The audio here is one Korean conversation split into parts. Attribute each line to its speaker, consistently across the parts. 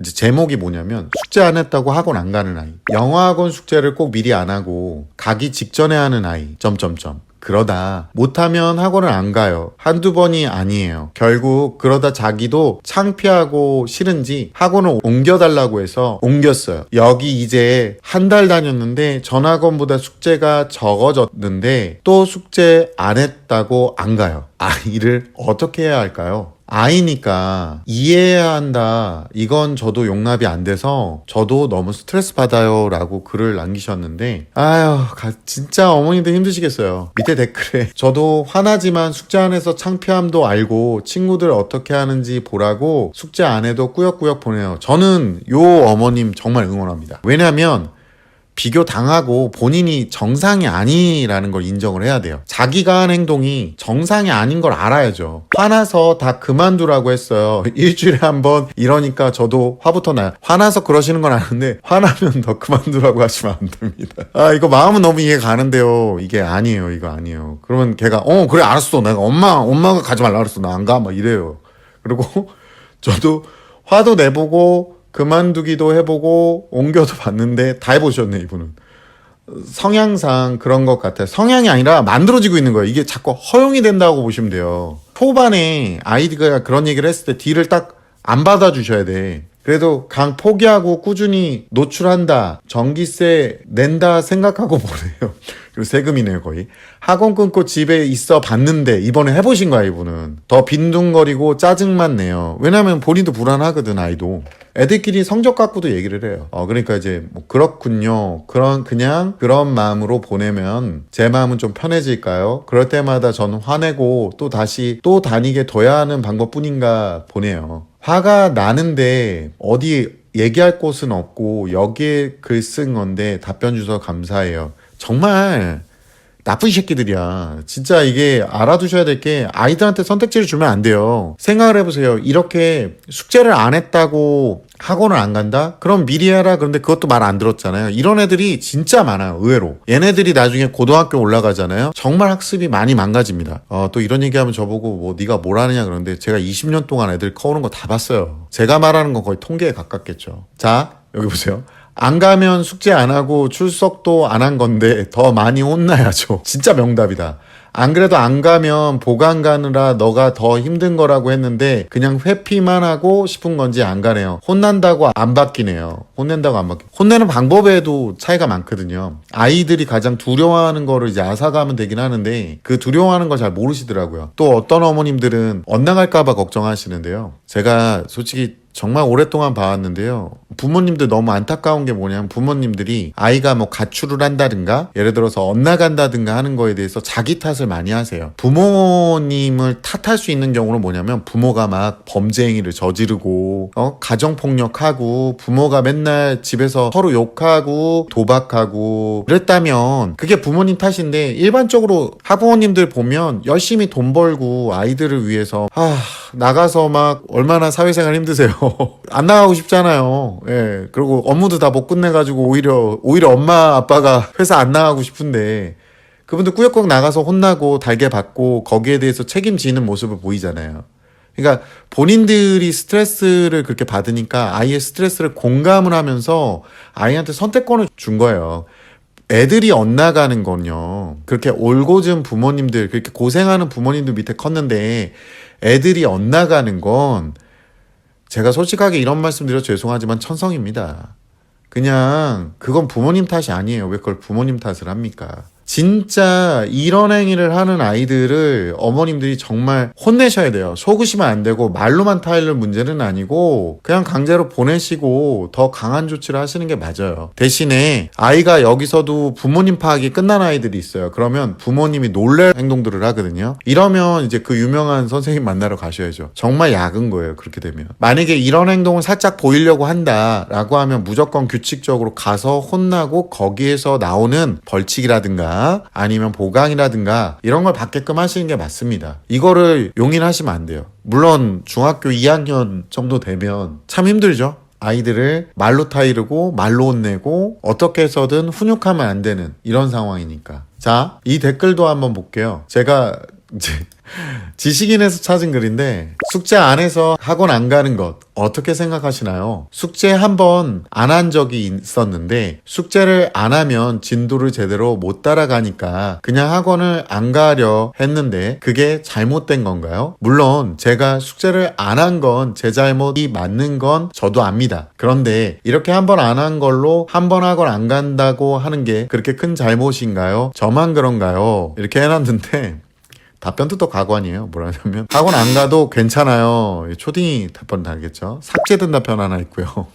Speaker 1: 이제 제목이 뭐냐면 숙제 안 했다고 학원 안 가는 아이, 영어학원 숙제를 꼭 미리 안 하고 가기 직전에 하는 아이 점점점. 그러다 못하면 학원을 안 가요. 한두 번이 아니에요. 결국 그러다 자기도 창피하고 싫은지 학원을 옮겨달라고 해서 옮겼어요. 여기 이제 한 달 다녔는데 전 학원보다 숙제가 적어졌는데 또 숙제 안 했다고 안 가요. 아이를 어떻게 해야 할까요? 아이니까 이해해야 한다. 이건 저도 용납이 안 돼서 저도 너무 스트레스 받아요 라고 글을 남기셨는데, 아유 진짜 어머니들 힘드시겠어요. 밑에 댓글에 저도 화나지만 숙제 안 해서 창피함도 알고 친구들 어떻게 하는지 보라고 숙제 안 해도 꾸역꾸역 보내요. 저는 요 어머님 정말 응원합니다. 왜냐면 비교 당하고 본인이 정상이 아니라는 걸 인정을 해야 돼요. 자기가 한 행동이 정상이 아닌 걸 알아야죠. 화나서 다 그만두라고 했어요. 일주일에 한 번 이러니까 저도 화부터 나요. 화나서 그러시는 건 아는데 화나면 더 그만두라고 하시면 안 됩니다. 아, 이거 마음은 너무 이해가 가는데요. 이게 아니에요. 이거 아니에요. 그러면 걔가 그래 알았어. 내가 엄마가 가지 말라 그랬어. 나 안 가. 막 이래요. 그리고 저도 화도 내보고 그만두기도 해보고 옮겨도 봤는데 다 해보셨네. 이분은 성향상 그런 것 같아요. 성향이 아니라 만들어지고 있는 거예요. 이게 자꾸 허용이 된다고 보시면 돼요. 초반에 아이디가 그런 얘기를 했을 때 뒤를 딱 안 받아주셔야 돼. 그래도 강 포기하고 꾸준히 노출한다, 전기세 낸다 생각하고 보내요. 그리고 세금이네요 거의. 학원 끊고 집에 있어 봤는데 이번에 해보신 거야. 이분은 더 빈둥거리고 짜증만 내요. 왜냐면 본인도 불안하거든. 아이도 애들끼리 성적 갖고도 얘기를 해요. 그러니까 이제 뭐 그렇군요, 그냥 그런 마음으로 보내면 제 마음은 좀 편해질까요? 그럴 때마다 저는 화내고 또 다시 또 다니게 둬야 하는 방법뿐인가 보네요. 화가 나는데 어디 얘기할 곳은 없고 여기에 글 쓴 건데 답변 주셔서 감사해요. 정말 나쁜 새끼들이야. 진짜 이게 알아두셔야 될 게, 아이들한테 선택지를 주면 안 돼요. 생각을 해보세요. 이렇게 숙제를 안 했다고 학원을 안 간다? 그럼 미리 해라. 그런데 그것도 말 안 들었잖아요. 이런 애들이 진짜 많아요. 의외로. 얘네들이 나중에 고등학교 올라가잖아요. 정말 학습이 많이 망가집니다. 또 이런 얘기하면 저보고 뭐 네가 뭘 하느냐 그러는데, 제가 20년 동안 애들 커오는 거 다 봤어요. 제가 말하는 건 거의 통계에 가깝겠죠. 자, 여기 보세요. 안 가면 숙제 안 하고 출석도 안 한 건데 더 많이 혼나야죠. 진짜 명답이다. 안 그래도 안 가면 보강 가느라 너가 더 힘든 거라고 했는데 그냥 회피만 하고 싶은 건지 안 가네요. 혼난다고 안 바뀌네요. 혼낸다고 안 바뀌. 혼내는 방법에도 차이가 많거든요. 아이들이 가장 두려워하는 거를 이제 앗아가면 되긴 하는데 그 두려워하는 걸 잘 모르시더라고요. 또 어떤 어머님들은 엇나갈까 봐 걱정하시는데요. 제가 솔직히 정말 오랫동안 봐왔는데요. 부모님들 너무 안타까운 게 뭐냐면, 부모님들이 아이가 뭐 가출을 한다든가 예를 들어서 엇나간다든가 하는 거에 대해서 자기 탓을 많이 하세요. 부모님을 탓할 수 있는 경우는 뭐냐면, 부모가 막 범죄 행위를 저지르고 가정폭력하고 부모가 맨날 집에서 서로 욕하고 도박하고 그랬다면 그게 부모님 탓인데, 일반적으로 학부모님들 보면 열심히 돈 벌고 아이들을 위해서 나가서 막 얼마나 사회생활 힘드세요. 안 나가고 싶잖아요. 예. 그리고 업무도 다 못 끝내가지고 오히려 엄마 아빠가 회사 안 나가고 싶은데, 그분들 꾸역꾸역 나가서 혼나고 달게 받고 거기에 대해서 책임지는 모습을 보이잖아요. 그러니까 본인들이 스트레스를 그렇게 받으니까 아이의 스트레스를 공감을 하면서 아이한테 선택권을 준 거예요. 애들이 엇나가는 건요, 그렇게 올곧은 부모님들, 그렇게 고생하는 부모님들 밑에 컸는데 애들이 엇나가는 건, 제가 솔직하게 이런 말씀 드려 죄송하지만 천성입니다. 그냥 그건 부모님 탓이 아니에요. 왜 그걸 부모님 탓을 합니까? 진짜 이런 행위를 하는 아이들을 어머님들이 정말 혼내셔야 돼요. 속으시면 안 되고 말로만 타일를 문제는 아니고 그냥 강제로 보내시고 더 강한 조치를 하시는 게 맞아요. 대신에 아이가 여기서도 부모님 파악이 끝난 아이들이 있어요. 그러면 부모님이 놀랄 행동들을 하거든요. 이러면 이제 그 유명한 선생님 만나러 가셔야죠. 정말 약은 거예요. 그렇게 되면. 만약에 이런 행동을 살짝 보이려고 한다라고 하면 무조건 규칙적으로 가서 혼나고 거기에서 나오는 벌칙이라든가 아니면 보강이라든가 이런 걸 받게끔 하시는 게 맞습니다. 이거를 용인하시면 안 돼요. 물론 중학교 2학년 정도 되면 참 힘들죠. 아이들을 말로 타이르고 말로 혼내고 어떻게 해서든 훈육하면 안 되는 이런 상황이니까. 자, 이 댓글도 한번 볼게요. 제가 이제 지식인에서 찾은 글인데, 숙제 안 해서 학원 안 가는 것 어떻게 생각하시나요? 숙제 한 번 안 한 적이 있었는데 숙제를 안 하면 진도를 제대로 못 따라가니까 그냥 학원을 안 가려 했는데 그게 잘못된 건가요? 물론 제가 숙제를 안 한 건 제 잘못이 맞는 건 저도 압니다. 그런데 이렇게 한 번 안 한 걸로 한 번 학원 안 간다고 하는 게 그렇게 큰 잘못인가요? 저만 그런가요? 이렇게 해놨는데 답변도 또 가관이에요. 뭐라냐면 학원 안 가도 괜찮아요. 초딩이 답변 달겠죠. 삭제된 답변 하나 있고요.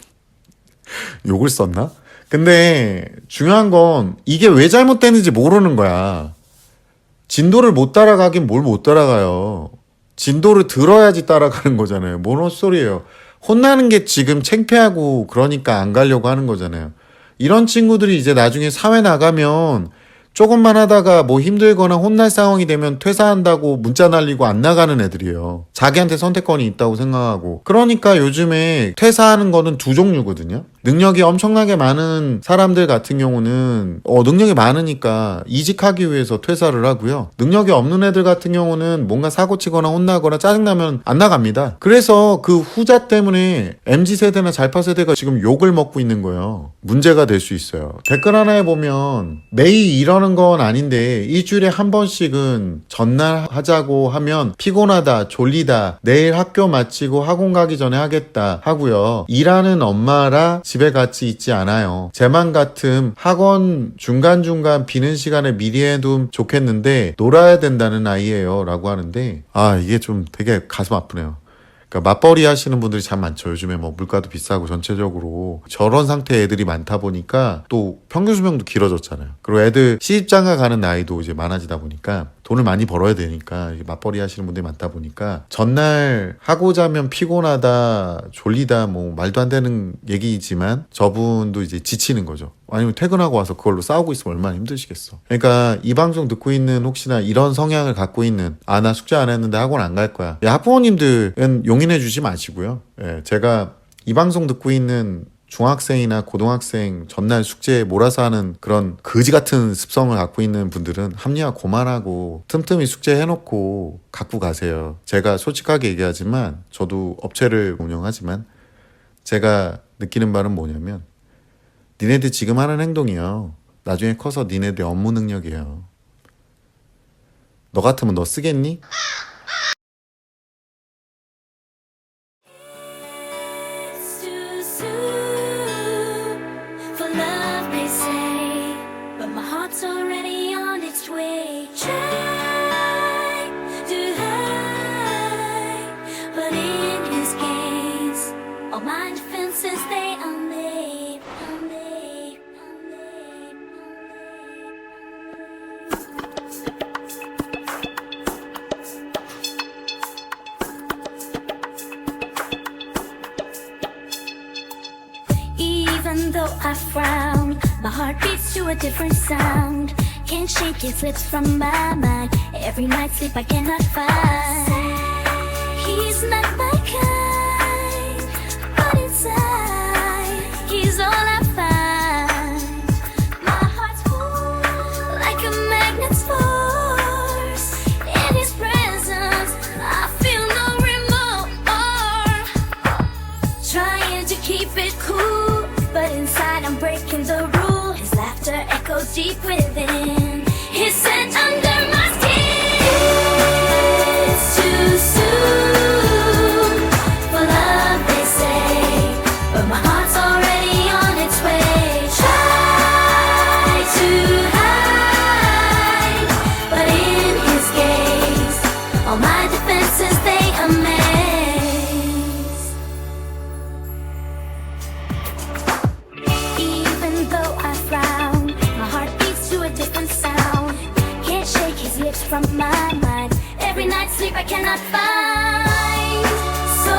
Speaker 1: 욕을 썼나? 근데 중요한 건 이게 왜 잘못되는지 모르는 거야. 진도를 못 따라가긴 뭘 못 따라가요. 진도를 들어야지 따라가는 거잖아요. 뭔 헛소리예요. 혼나는 게 지금 창피하고 그러니까 안 가려고 하는 거잖아요. 이런 친구들이 이제 나중에 사회 나가면 조금만 하다가 뭐 힘들거나 혼날 상황이 되면 퇴사한다고 문자 날리고 안 나가는 애들이에요. 자기한테 선택권이 있다고 생각하고. 그러니까 요즘에 퇴사하는 거는 두 종류거든요. 능력이 엄청나게 많은 사람들 같은 경우는 능력이 많으니까 이직하기 위해서 퇴사를 하고요. 능력이 없는 애들 같은 경우는 뭔가 사고치거나 혼나거나 짜증나면 안 나갑니다. 그래서 그 후자 때문에 MZ세대나 잘파세대가 지금 욕을 먹고 있는 거예요. 문제가 될 수 있어요. 댓글 하나에 보면 매일 이러는 건 아닌데 일주일에 한 번씩은 전날 하자고 하면 피곤하다, 졸리다, 내일 학교 마치고 학원 가기 전에 하겠다 하고요. 일하는 엄마라 집에 같이 있지 않아요. 제맘 같음 학원 중간중간 비는 시간에 미리 해두면 좋겠는데 놀아야 된다는 아이예요 라고 하는데 이게 좀 되게 가슴 아프네요. 그러니까 맞벌이 하시는 분들이 참 많죠. 요즘에 뭐 물가도 비싸고 전체적으로 저런 상태의 애들이 많다 보니까 또 평균 수명도 길어졌잖아요. 그리고 애들 시집장가 가는 나이도 이제 많아지다 보니까 돈을 많이 벌어야 되니까 맞벌이 하시는 분들이 많다 보니까 전날 하고 자면 피곤하다, 졸리다 뭐 말도 안 되는 얘기이지만 저분도 이제 지치는 거죠. 아니면 퇴근하고 와서 그걸로 싸우고 있으면 얼마나 힘드시겠어. 그러니까 이 방송 듣고 있는 혹시나 이런 성향을 갖고 있는 나 숙제 안 했는데 학원 안 갈 거야. 학부모님들은 용인해 주지 마시고요. 제가 이 방송 듣고 있는 중학생이나 고등학생 전날 숙제에 몰아서 하는 그런 거지 같은 습성을 갖고 있는 분들은 합리화 그만하고 틈틈이 숙제 해놓고 갖고 가세요. 제가 솔직하게 얘기하지만 저도 업체를 운영하지만 제가 느끼는 바는 뭐냐면 니네들 지금 하는 행동이요. 나중에 커서 니네들 업무 능력이에요. 너 같으면 너 쓰겠니?
Speaker 2: Already on its way. Try to hide, but in his gaze, all my defenses they are made. Even though I frown, my heart beats to a different sound. Can't shake his lips from my mind. Every night sleep I cannot find. He's not my kind, but inside he's all I find. My heart's full like a magnet's force. In his presence I feel no remorse. Trying to keep it cool, but inside I'm breaking the rule. His laughter echoes deep within. His scent under my skin. It's too soon for love, they say, but my heart's already on its way. Try to hide, but in his gaze, all my defenses they amaze. Even though I frown, my heart beats to a different sound. Can't shake his lips from my mind. Every night's sleep I cannot find. So